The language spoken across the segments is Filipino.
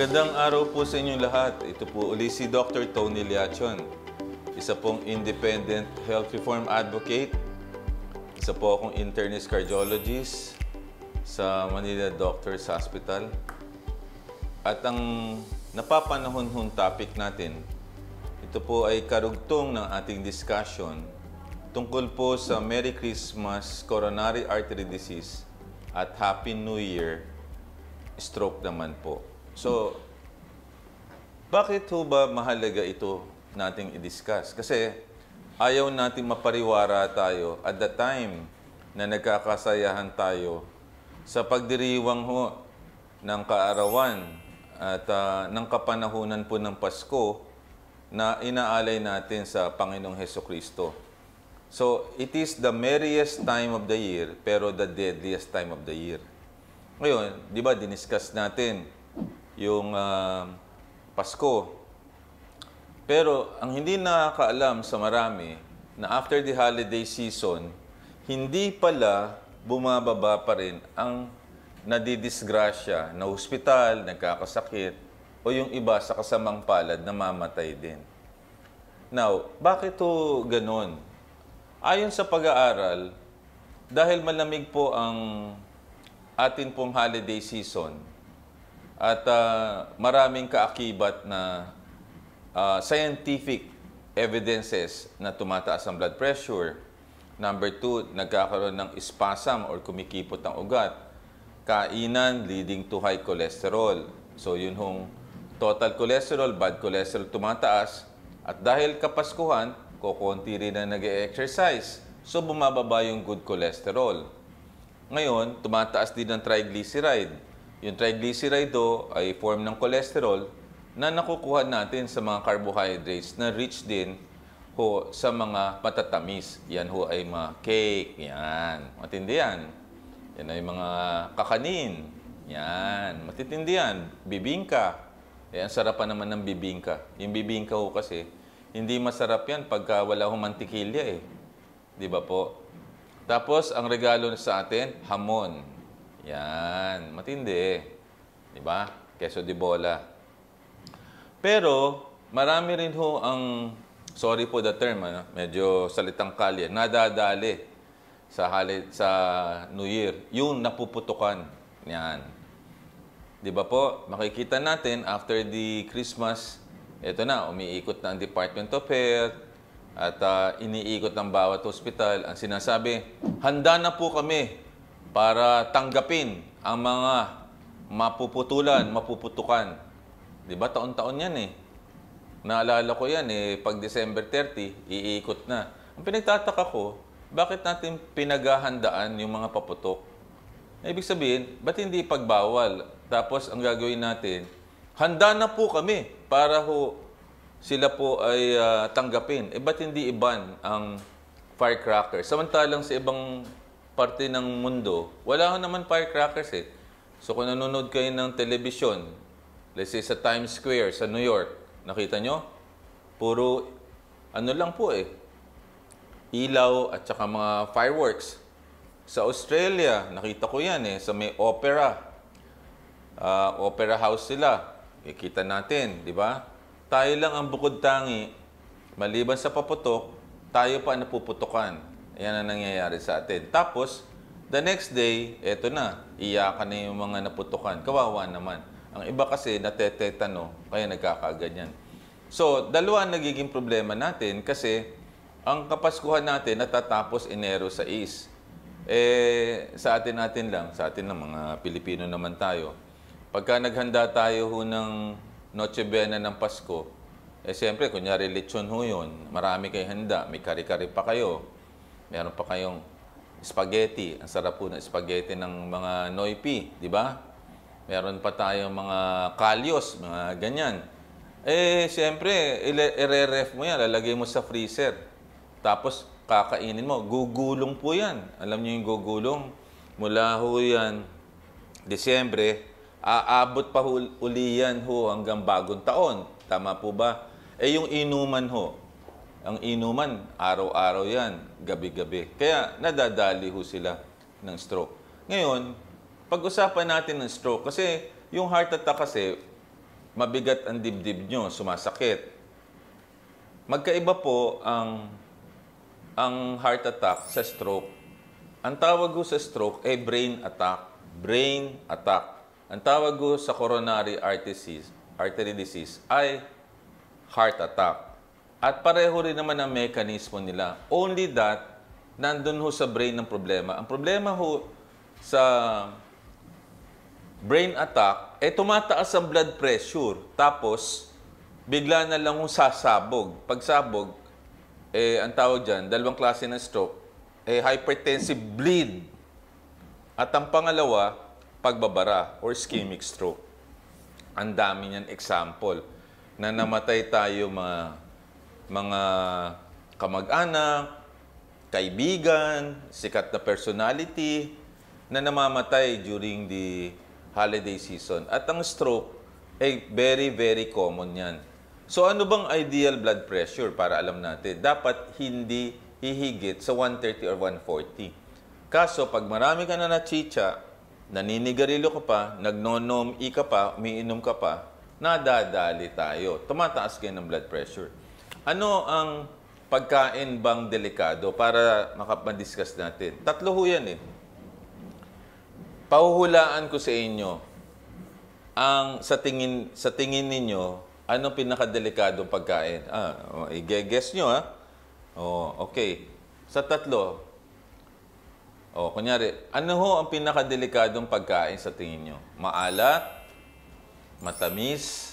Magandang araw po sa inyong lahat. Ito po uli si Dr. Tony Liachon, isa pong independent health reform advocate, isa po akong internist cardiologist sa Manila Doctors Hospital. At ang napapanahon topic natin, ito po ay karugtong ng ating discussion tungkol po sa Merry Christmas, Coronary Artery Disease at Happy New Year, stroke naman po. So, bakit ho ba mahalaga ito nating i-discuss? Kasi ayaw nating mapariwara tayo at the time na nagkakasayahan tayo sa pagdiriwang ho ng kaarawan at ng kapanahunan po ng Pasko na inaalay natin sa Panginoong Hesukristo. So, it is the merriest time of the year, pero the deadliest time of the year. Ngayon, di ba, diniscuss natin yung Pasko. Pero ang hindi nakakaalam sa marami na after the holiday season, hindi pala bumababa pa rin ang nadidisgrasya na hospital, nagkakasakit, o yung iba sa kasamang palad na mamatay din. Now, bakit to ganon? Ayon sa pag-aaral, dahil malamig po ang atin pong holiday season, at maraming kaakibat na scientific evidences na tumataas ang blood pressure. Number 2, nagkakaroon ng spasm or kumikipot ang ugat. Kainan leading to high cholesterol. So yun hong total cholesterol, bad cholesterol tumataas. At dahil kapaskuhan, kukunti rin na nag-exercise. So bumababa yung good cholesterol. Ngayon, tumataas din ang triglyceride. Yung triglyceride ay form ng cholesterol na nakukuha natin sa mga carbohydrates na rich din ho sa mga matatamis. Yan ho ay mga cake, yan. Matindi yan. Yan ay mga kakanin. Yan. Matitindi yan. Bibingka. Yan, sarapan naman ng bibingka. Yung bibingka ho kasi, hindi masarap yan pagka wala ho mantikilya eh. Di ba po? Tapos, ang regalo sa atin, hamon. Yan, matindi. Di ba? Queso de bola. Pero, marami rin ho ang, sorry po the term, medyo salitang kalye, nadadali sa New Year. Yung napuputukan. Yan. Di ba po? Makikita natin, after the Christmas, eto na, umiikot na ang Department of Health, at iniikot ng bawat hospital. Ang sinasabi, handa na po kami para tanggapin ang mga mapuputulan, mapuputukan. Di ba? Taon-taon yan eh. Naalala ko yan eh, pag December 30, iikot na. Ang pinagtataka ko, bakit natin pinaghahandaan yung mga paputok? Ibig sabihin, ba't hindi pagbawal? Tapos ang gagawin natin, handa na po kami para ho sila po ay tanggapin. Ba't hindi iban ang firecrackers? Samantalang sa ibang parte ng mundo, wala naman firecrackers eh. So kung nanonood kayo ng telebisyon, let's say sa Times Square, sa New York, nakita nyo? Puro, ano lang po eh, ilaw at saka mga fireworks. Sa Australia, nakita ko yan eh, sa may opera. Opera house sila. Ikita natin, di ba? Tayo lang ang bukod tangi, maliban sa paputok, tayo pa napuputukan. Yan ang nangyayari sa atin. Tapos, the next day, eto na, iyakan na yung mga naputukan. Kawawa naman. Ang iba kasi natetetano, kaya nagkakaganyan. So, dalawa ang nagiging problema natin kasi ang Kapaskuhan natin natatapos Enero 6. Sa atin lang, mga Pilipino naman tayo. Pagka naghanda tayo ho ng Noche Buena ng Pasko, siyempre, kunyari lechon ho yun, marami kayo handa, may kari-kari pa kayo. Meron pa kayong spaghetti. Ang sarap po ng spaghetti ng mga Noipi, di ba? Meron pa tayong mga kalyos, mga ganyan. Siyempre, i-ref mo yan, lalagay mo sa freezer. Tapos, kakainin mo. Gugulong po yan. Alam niyo yung gugulong? Mula ho yan, Disyembre, aabot pa uli yan ho hanggang bagong taon. Tama po ba? Yung inuman ho, ang inuman, araw-araw yan, gabi-gabi. Kaya nadadali ho sila ng stroke. Ngayon, pag-usapan natin ng stroke, kasi yung heart attack kasi, mabigat ang dibdib nyo, sumasakit. Magkaiba po ang heart attack sa stroke. Ang tawag ko sa stroke ay brain attack. Brain attack. Ang tawag ko sa coronary artery disease ay heart attack. At pareho rin naman ang mekanismo nila. Only that, nandun ho sa brain ng problema. Ang problema ho sa brain attack, tumataas ang blood pressure. Tapos, bigla na lang sasabog. Pagsabog, ang tawag dyan, dalawang klase ng stroke, hypertensive bleed. At ang pangalawa, pagbabara or ischemic stroke. Ang dami niyan example na namatay tayo mga kamag-anak, kaibigan, sikat na personality na namamatay during the holiday season. At ang stroke ay very, very common yan. So ano bang ideal blood pressure para alam natin? Dapat hindi hihigit sa 130 or 140. Kaso pag marami ka na nachicha, naninigarilyo ka pa, nagnonom-i ka pa, umiinom ka pa, nadadali tayo. Tumataas kayo ng blood pressure. Ano ang pagkain bang delikado para makapag-discuss natin? Tatlo ho yan eh. Pahuhulaan ko sa inyo, sa tingin ninyo, anong pinakadelikadong pagkain? I-guess nyo ha? Okay. Sa tatlo, kunyari, ano ho ang pinakadelikadong pagkain sa tingin nyo? Maalat, matamis,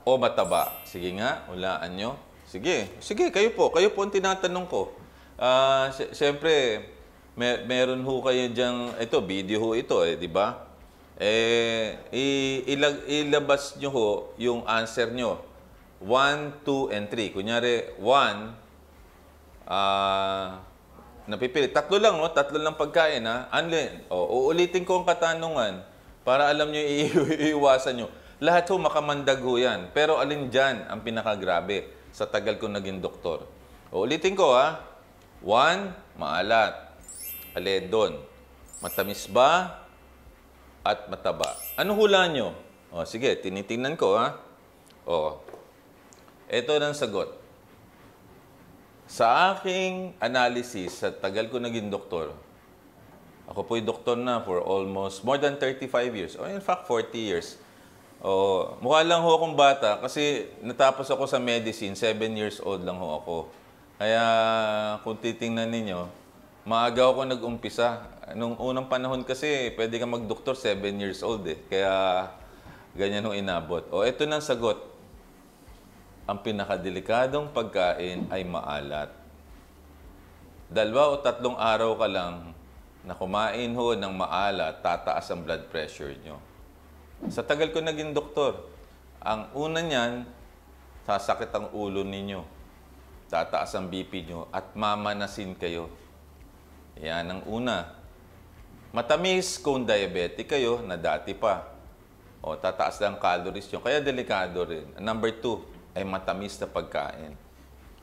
o mataba? Sige nga, hulaan nyo. Sige, kayo po ang tinatanong ko. Siyempre, meron ho kayo diyang, ito, video ho ito di ba? Ilabas nyo ho yung answer nyo. 1, 2, and 3. Kunyari, 1, napipili. Tatlo lang pagkain, ha? Uulitin ko ang katanungan para alam nyo, iiwasan nyo. Lahat ho, makamandag ho yan. Pero alin dyan ang pinakagrabe sa tagal ko naging doktor? Uulitin ko, ha? 1, maalat. Alin doon? Matamis ba at mataba? Ano hula nyo? Sige, tinitingnan ko, ha? Ito ang sagot. Sa aking analysis, sa tagal ko naging doktor, ako po'y doktor na for almost more than 35 years. In fact, 40 years. Mukha lang ho akong bata kasi natapos ako sa medicine, 7 years old lang ho ako. Kaya kung titingnan ninyo, maaga ako nag-umpisa. Nung unang panahon kasi, pwede ka mag-doktor 7 years old eh. Kaya ganyan ho inabot. Ito nang sagot. Ang pinakadelikadong pagkain ay maalat. 2 o 3 araw ka lang na kumain ho ng maalat, tataas ang blood pressure nyo. Sa tagal ko naging doktor, ang una niyan, sasakit ang ulo ninyo. Tataas ang BP nyo at mamanasin kayo. Yan ang una. Matamis kung diabetic kayo na dati pa. Tataas lang calories nyo. Kaya delikado rin. Number 2 ay matamis na pagkain.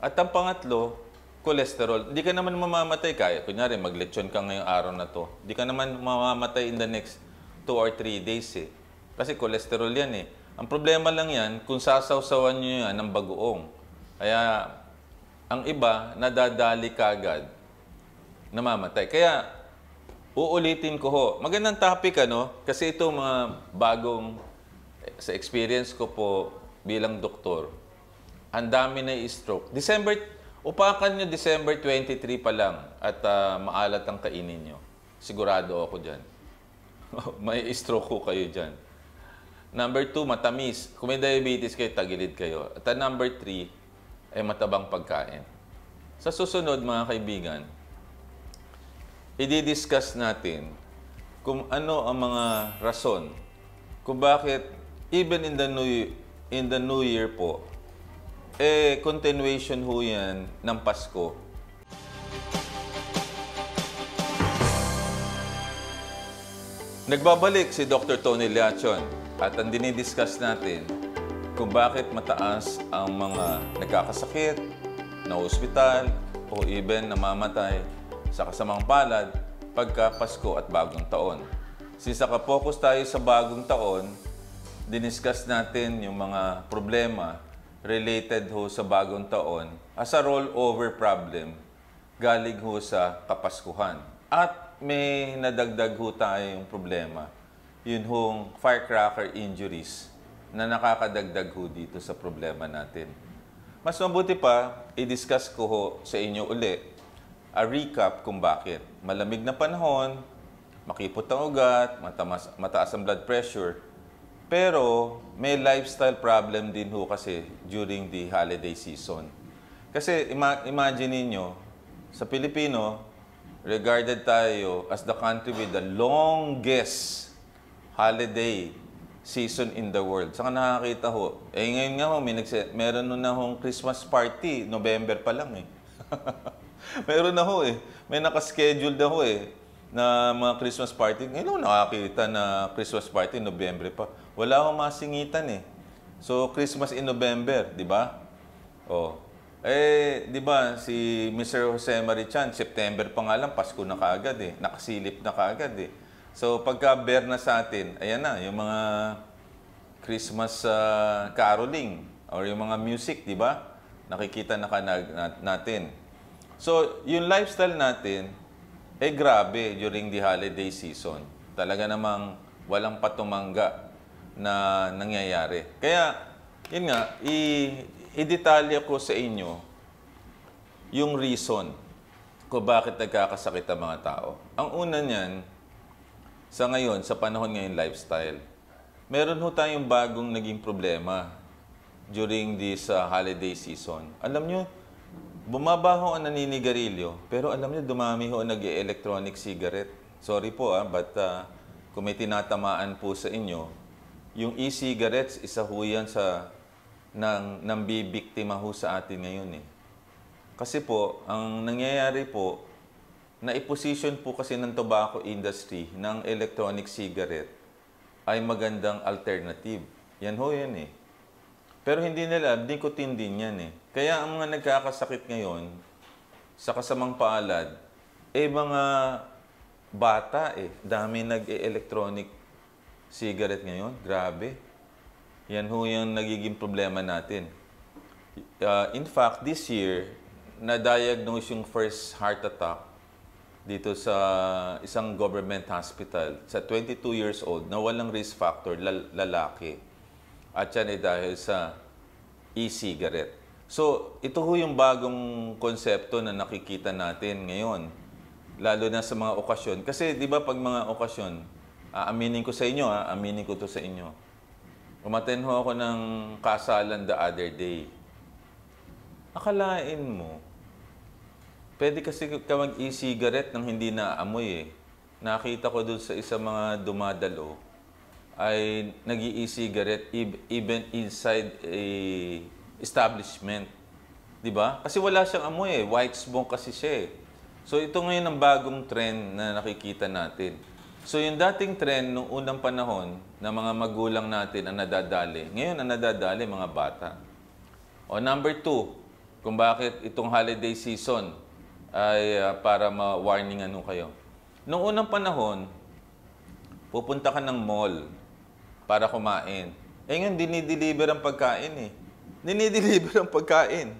At ang pangatlo, cholesterol. Hindi ka naman mamamatay. Kunyari, maglechon ka ngayong araw na to. Hindi ka naman mamamatay in the next 2 or 3 days eh. Kasi cholesterol yan eh. Ang problema lang yan, kung sasawsawan nyo yan ng bagoong. Kaya, ang iba, nadadali kagad. Namamatay. Kaya, uulitin ko ho. Magandang topic, Kasi ito mga bagong, sa experience ko po bilang doktor, ang dami na i-stroke. Upakan nyo December 23 pa lang at maalat ang kainin nyo. Sigurado ako dyan. May stroke ko kayo dyan. Number 2, matamis. Kung may diabetes kayo, tagilid kayo. At number 3, ay matabang pagkain. Sa susunod, mga kaibigan, i-discuss natin kung ano ang mga rason kung bakit even in the new year po, continuation ho yan ng Pasko. Nagbabalik si Dr. Tony Liachon at ang dinidiscuss natin kung bakit mataas ang mga nagkakasakit, na ospital, o even namamatay sa kasamang palad pagka Pasko at Bagong Taon. Since nakapokus tayo sa Bagong Taon, diniscuss natin yung mga problema related ho sa bagong taon as a rollover problem galing ho sa Kapaskuhan. At may nadagdag ho tayong problema, yun hong firecracker injuries na nakakadagdag ho dito sa problema natin. Mas mabuti pa, i-discuss ko ho sa inyo uli a recap kung bakit. Malamig na panahon, makipot ang ugat, mataas ang blood pressure, pero may lifestyle problem din ho kasi during the holiday season. Kasi imagine niyo sa Pilipino, regarded tayo as the country with the longest holiday season in the world. Saka nakakita ho. Ngayon nga ho, meron na hong Christmas party, November pa lang eh. Meron na ho eh. May nakaschedule na ho eh na mga Christmas party. Ngayon nakakita na Christmas party, November pa. Wala akong masingitan eh. So, Christmas in November, di ba? Oh. Di ba, si Mr. Jose Marichan, September pa nga lang, Pasko na kaagad eh. Nakasilip na kaagad eh. So, pagka-bear na sa atin, ayan na, yung mga Christmas caroling or yung mga music, di ba? Nakikita na natin. So, yung lifestyle natin, grabe during the holiday season. Talaga namang walang patumangga na nangyayari. Kaya, yun nga, i-detalya ko sa inyo yung reason kung bakit nagkakasakit ang mga tao. Ang una niyan, sa ngayon, sa panahon ngayon lifestyle, meron ho tayong bagong naging problema during this holiday season. Alam nyo, bumaba ho ang naninigarilyo, pero alam niyo, dumami ho nag-electronic cigarette. Sorry po but kung may tinatamaan po sa inyo, yung e-cigarettes, isa ho yan sa nambibiktima ho sa atin ngayon eh. Kasi po, ang nangyayari po, na-position po kasi ng tobacco industry ng electronic cigarette ay magandang alternative. Yan ho yan eh. Pero hindi nila, nicotine din yan eh. Kaya ang mga nagkakasakit ngayon, sa kasamang palad, mga bata eh. Dami nag-electronic cigarette ngayon. Grabe. Yan ho yung nagiging problema natin. In fact, this year, na-diagnose yung first heart attack dito sa isang government hospital sa 22 years old na walang risk factor, lalaki. At yan ay dahil sa e-cigarette. So, ito ho yung bagong konsepto na nakikita natin ngayon. Lalo na sa mga okasyon. Kasi, di ba, pag mga okasyon, aminin ko sa inyo, aminin ko to sa inyo. Umaten ho ako ng kasalan the other day. Akalain mo, pwede kasi ka mag e-cigarette nang hindi naaamoy eh. Nakita ko dun sa isa mga dumadalo, ay nag-i-e-cigarette even inside a establishment. Di ba? Kasi wala siyang amoy eh. White smoke kasi siya eh. So ito ngayon ang bagong trend na nakikita natin. So yung dating trend nung unang panahon na mga magulang natin ang nadadali, ngayon ang nadadali mga bata. O number 2, kung bakit itong holiday season ay para ma-warningan nyo kayo. Nung unang panahon, pupunta ka ng mall para kumain. Ngayon, dinideliver ang pagkain eh. Dinideliver ang pagkain.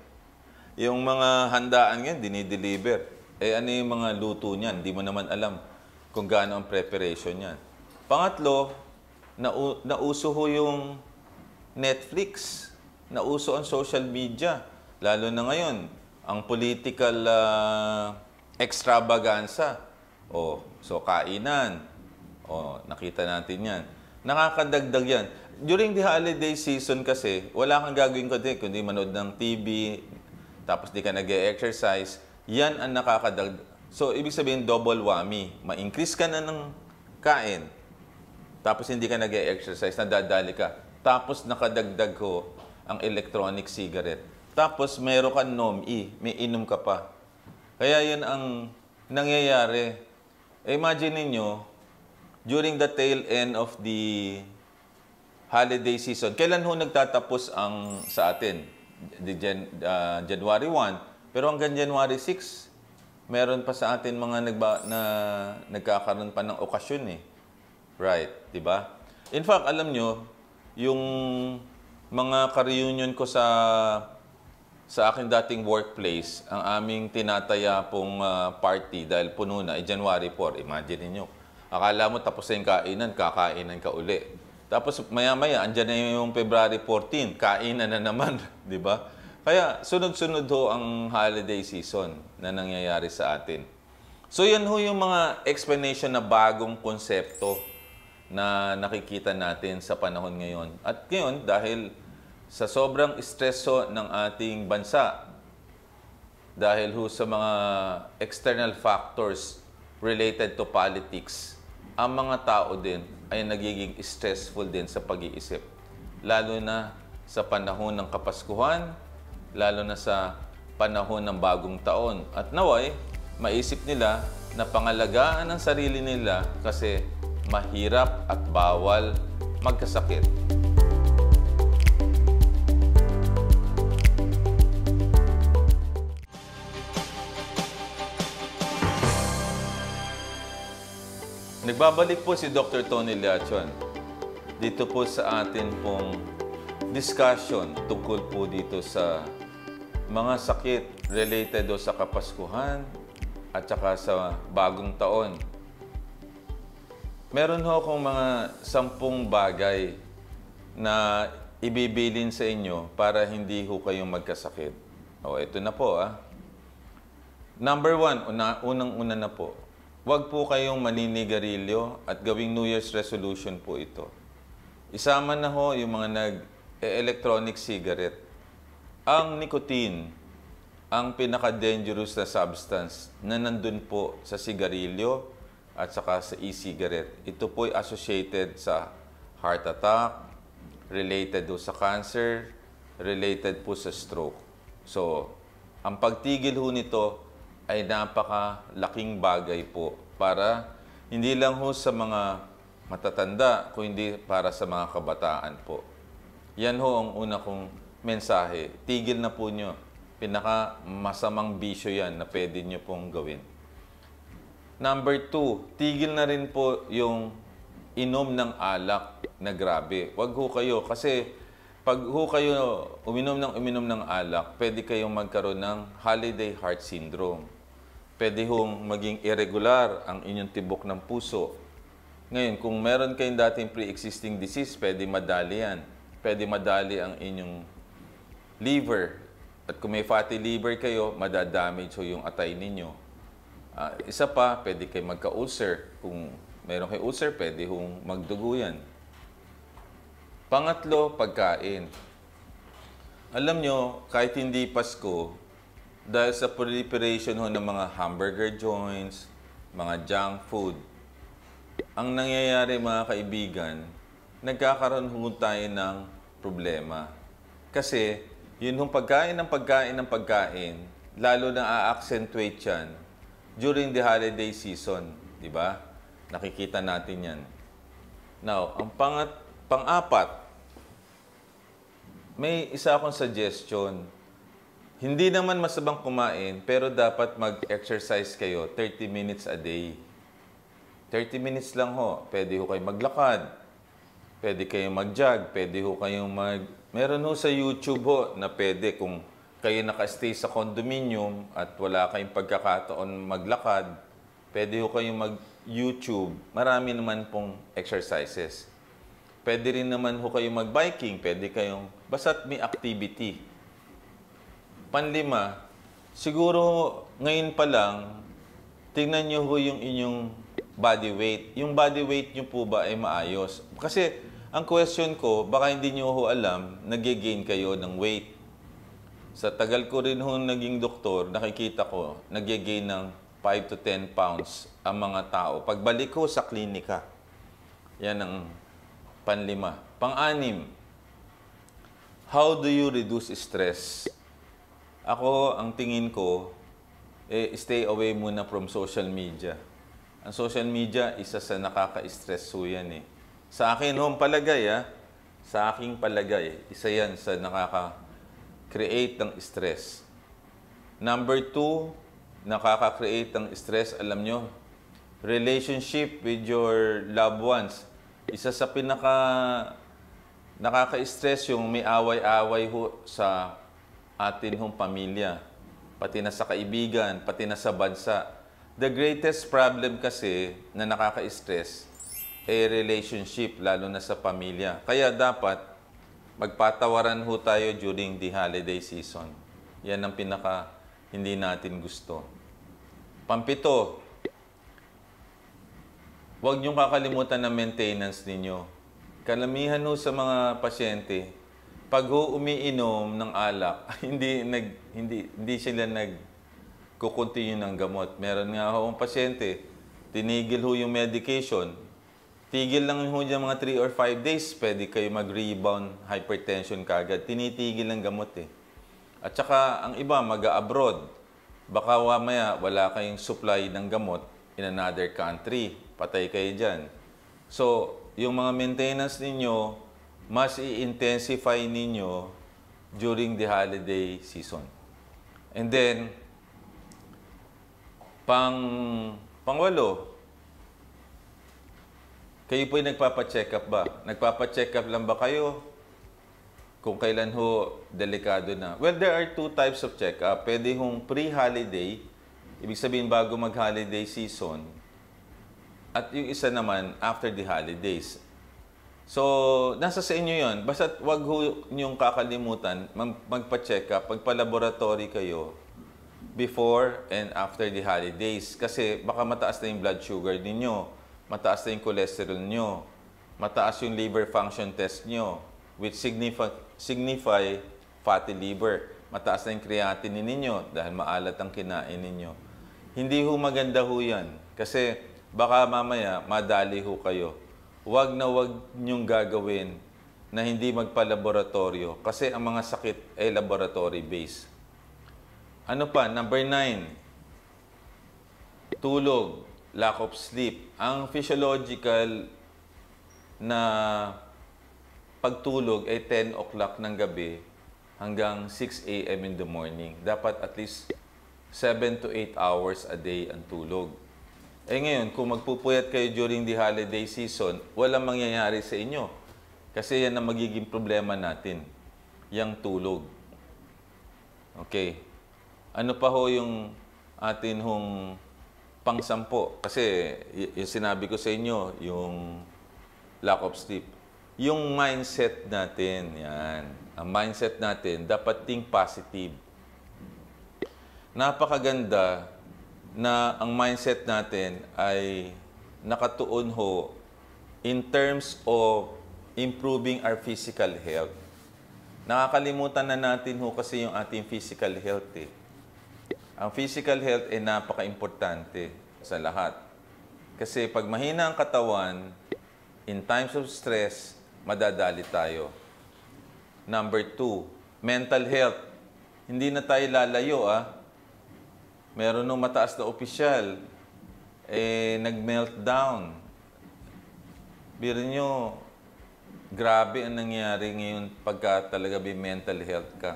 Yung mga handaan ngayon, dinideliver. Ano yung mga luto niyan? Hindi mo naman alam kung gaano ang preparation niyan. Pangatlo, nauso ho yung Netflix. Nauso ang social media. Lalo na ngayon, ang political extravaganza. So kainan. Nakita natin yan. Nakakadagdag yan. During the holiday season kasi, wala kang gagawin kundi manood ng TV, tapos di ka nag-e-exercise. Yan ang nakakadagdag. So, ibig sabihin, double whammy. Ma-increase ka na ng kain, tapos hindi ka nag-e-exercise, nadadali ka. Tapos nakadagdag ko ang electronic cigarette. Tapos meron ka NOM-E, may inom ka pa. Kaya yan ang nangyayari. Imagine ninyo, during the tail end of the holiday season, kailan ho nagtatapos ang sa atin? January 1. Pero hanggang January 6, meron pa sa atin mga nagkakaroon pa ng okasyon eh. Right, di ba? In fact, alam nyo, yung mga ka-reunion ko sa aking dating workplace, ang aming tinataya pong party dahil puno na, January 4. Imagine niyo. Akala mo tapos na yung kainan, kakainan ka uli. Tapos maya-maya, andyan na yung February 14, kainan na naman, di ba? Kaya sunod-sunod ho ang holiday season na nangyayari sa atin. So yan ho yung mga explanation na bagong konsepto na nakikita natin sa panahon ngayon. At ngayon, dahil sa sobrang streso ng ating bansa, dahil ho sa mga external factors related to politics, ang mga tao din ay nagiging stressful din sa pag-iisip. Lalo na sa panahon ng Kapaskuhan, lalo na sa panahon ng bagong taon. At naway, maisip nila na pangalagaan ang sarili nila kasi mahirap at bawal magkasakit. Nagbabalik po si Dr. Tony Liachon dito po sa atin pong discussion tungkol po dito sa mga sakit related do sa Kapaskuhan at saka sa bagong taon. Meron ho akong mga 10 bagay na ibibilin sa inyo para hindi ho kayong magkasakit. O, ito na po Number 1, unang-una na po. Huwag po kayong maninigarilyo at gawing New Year's resolution po ito. Isama na ho yung mga nag-electronic cigarette. Ang nicotine, ang pinaka-dangerous na substance na nandun po sa sigarilyo at saka sa e-cigarette. Ito po ay associated sa heart attack, related po sa cancer, related po sa stroke. So, ang pagtigil ho nito ay napakalaking bagay po para hindi lang ho sa mga matatanda, kundi para sa mga kabataan po. Yan ho ang una kong mensahe. Tigil na po nyo. Pinaka masamang bisyo yan na pwede nyo pong gawin. Number 2, tigil na rin po yung inom ng alak na grabe. Wag ho kayo kasi pag ho kayo uminom ng alak, pwede kayong magkaroon ng holiday heart syndrome. Pwede hong maging irregular ang inyong tibok ng puso. Ngayon, kung meron kayong dating pre-existing disease, pwede madali yan. Pwede madali ang inyong liver. At kung may fatty liver kayo, madadamage ho yung atay ninyo. Isa pa, pwede kayo magka-ulcer. Kung meron kayo ulcer, pwede hong magdugo yan. Pangatlo, pagkain. Alam nyo, kahit hindi Pasko, dahil sa proliferation ho ng mga hamburger joints, mga junk food, ang nangyayari mga kaibigan, nagkakaroon ho tayo ng problema. Kasi, yun hong pagkain, lalo na a-accentuate yan during the holiday season. Di ba? Nakikita natin yan. Now, ang pang-apat, may isa akong suggestion. Hindi naman masabang kumain, pero dapat mag-exercise kayo 30 minutes a day. 30 minutes lang ho. Pwede ho kayong maglakad. Pwede kayong mag-jog. Pwede ho kayong Meron ho sa YouTube ho na pwede kung kayo naka-stay sa condominium at wala kayong pagkakataon maglakad, pwede ho kayong mag-YouTube. Marami naman pong exercises. Pwede rin naman ho kayong mag-biking. Pwede kayong, basta't may activity. Panlima, siguro ngayon pa lang, tingnan nyo ho yung inyong body weight. Yung body weight nyo po ba ay maayos? Kasi ang question ko, baka hindi nyo ho alam, nag-gain kayo ng weight. Sa tagal ko rin ho naging doktor, nakikita ko, nag-gain ng 5 to 10 pounds ang mga tao. Pagbalik ko sa klinika, yan ang panlima. Pang-anim, how do you reduce stress? Ako, ang tingin ko, stay away muna from social media. Ang social media, isa sa nakaka-stress ho yan Sa akin, palagay sa aking palagay, isa yan sa nakaka-create ng stress. Number 2, nakaka-create ng stress, alam nyo, relationship with your loved ones. Isa sa Nakaka-stress yung may away-away ho sa atin hong pamilya, pati na sa kaibigan, pati na sa bansa. The greatest problem kasi na nakaka-stress ay relationship, lalo na sa pamilya. Kaya dapat magpatawaran ho tayo during the holiday season. Yan ang pinaka hindi natin gusto. Pampito, huwag niyong kakalimutan ng maintenance ninyo. Kalamihan ho sa mga pasyente, pag ho umiinom ng alak, hindi sila nag-continue ng gamot. Meron nga ho ang pasyente, tinigil ho yung medication, tigil lang ho dyan mga 3 or 5 days, pwede kayo mag-rebound hypertension kagad. Tinitigil ng gamot eh. At saka ang iba mag-abroad. Baka mamaya wala kayong supply ng gamot in another country. Patay kayo dyan. So, yung mga maintenance ninyo, mas i-intensify ninyo during the holiday season. And then, pangwalo, kayo po'y nagpapacheck up ba? Nagpapacheck up lang ba kayo? Kung kailan ho delikado na. Well, there are 2 types of check-up. Pwede hong pre-holiday, ibig sabihin bago mag-holiday season, at yung isa naman after the holidays. So, nasa sa inyo yun. Basta wag ho niyong kakalimutan, magpa-check up, magpa-laboratory kayo before and after the holidays. Kasi baka mataas na yung blood sugar ninyo, mataas na yung cholesterol nyo, mataas yung liver function test nyo, which signify fatty liver. Mataas na yung creatinine ninyo dahil maalat ang kinain ninyo. Hindi ho maganda ho yan. Kasi baka mamaya madali ho kayo. Huwag na huwag niyong gagawin na hindi magpa-laboratorio kasi ang mga sakit ay laboratory-based. Ano pa? Number 9. Tulog. Lack of sleep. Ang physiological na pagtulog ay 10 o'clock ng gabi hanggang 6 a.m. in the morning. Dapat at least 7 to 8 hours a day ang tulog. Eh ngayon, kung magpupuyat kayo during the holiday season, walang mangyayari sa inyo. Kasi yan ang magiging problema natin, yung tulog. Okay. Ano pa ho yung atin hong pang-sampo? Kasi yung sinabi ko sa inyo, yung lack of sleep. Yung mindset natin, yan. Ang mindset natin, dapat think positive. Napakaganda na ang mindset natin ay nakatuon ho in terms of improving our physical health. Nakakalimutan na natin ho kasi yung ating physical health eh. Ang physical health ay napaka-importante sa lahat. Kasi pag mahina ang katawan, in times of stress, madadali tayo. Number 2, mental health. Hindi na tayo lalayo Meron nung mataas na opisyal, nag-meltdown. Biro nyo, grabe ang nangyari ngayon pagka talaga may mental health ka.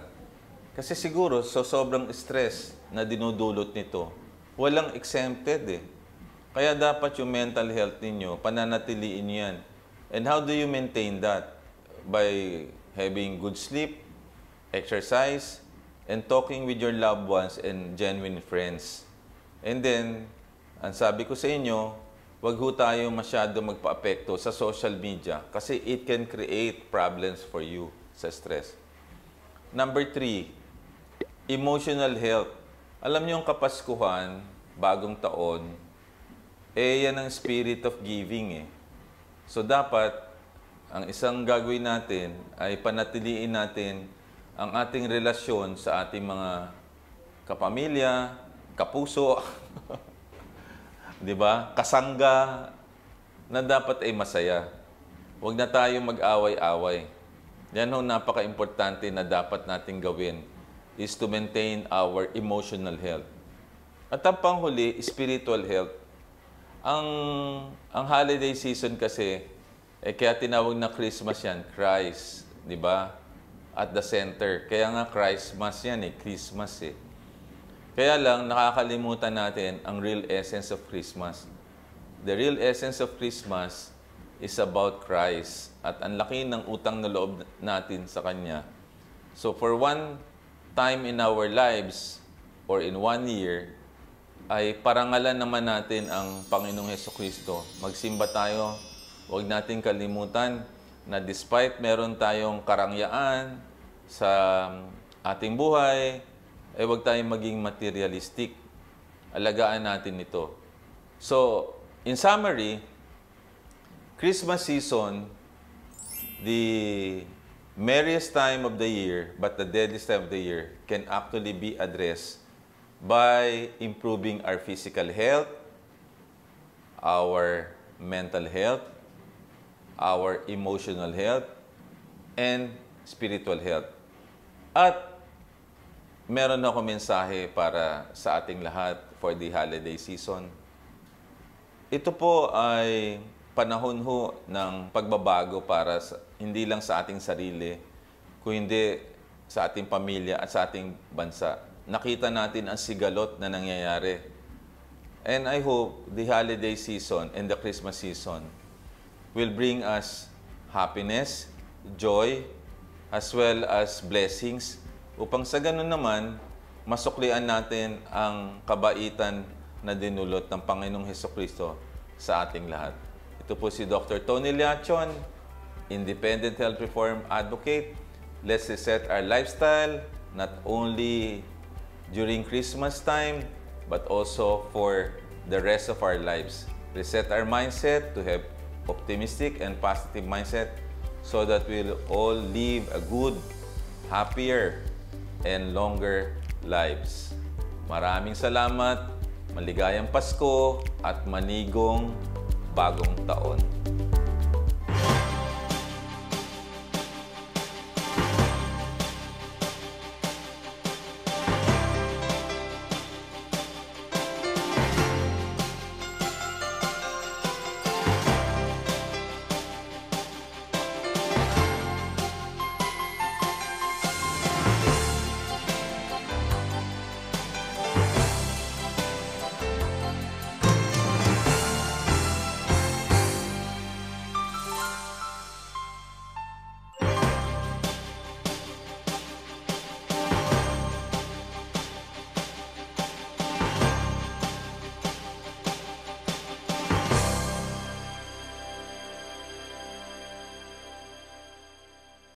Kasi siguro, sobrang stress na dinudulot nito, walang exempted eh. Kaya dapat yung mental health ninyo, pananatiliin nyo yan. And how do you maintain that? By having good sleep, exercise, and talking with your loved ones and genuine friends. And then, ang sabi ko sa inyo, wag ho tayo masyado magpa-apekto sa social media kasi it can create problems for you sa stress. Number 3, emotional health. Alam niyo ang Kapaskuhan, bagong taon, yan ang spirit of giving eh. So dapat, ang isang gagawin natin ay panatiliin natin ang ating relasyon sa ating mga kapamilya, kapuso, di ba? Kasangga, na dapat ay masaya. Huwag na tayo mag-away-away. Yan ho, napaka-importante na dapat nating gawin is to maintain our emotional health. At ang panghuli, spiritual health. Ang holiday season kasi, kaya tinawag na Christmas yan, Christ, di ba? At the center. Kaya nga Christmas yan Christmas eh. Kaya lang nakakalimutan natin ang real essence of Christmas. The real essence of Christmas is about Christ at ang laki ng utang na loob natin sa Kanya. So for one time in our lives or in 1 year, ay parangalan naman natin ang Panginoong Hesukristo. Magsimba tayo, huwag natin kalimutan na despite meron tayong karangyaan sa ating buhay, ay huwag tayong maging materialistic. Alagaan natin ito. So, in summary, Christmas season, the merriest time of the year, but the deadliest time of the year, can actually be addressed by improving our physical health, our mental health, our emotional health, and spiritual health. At meron ako mensahe para sa ating lahat for the holiday season. Ito po ay panahon ho ng pagbabago para hindi lang sa ating sarili, kundi sa ating pamilya at sa ating bansa. Nakita natin ang sigalot na nangyayari. And I hope the holiday season and the Christmas season will bring us happiness, joy, as well as blessings, upang sa ganun naman, masuklian natin ang kabaitan na dinulot ng Panginoong Hesukristo sa ating lahat. Ito po si Dr. Tony Liachon, Independent Health Reform Advocate. Let's reset our lifestyle, not only during Christmas time, but also for the rest of our lives. Reset our mindset to have optimistic and positive mindset so that we'll all live a good, happier, and longer lives. Maraming salamat, maligayang Pasko, at manigong bagong taon.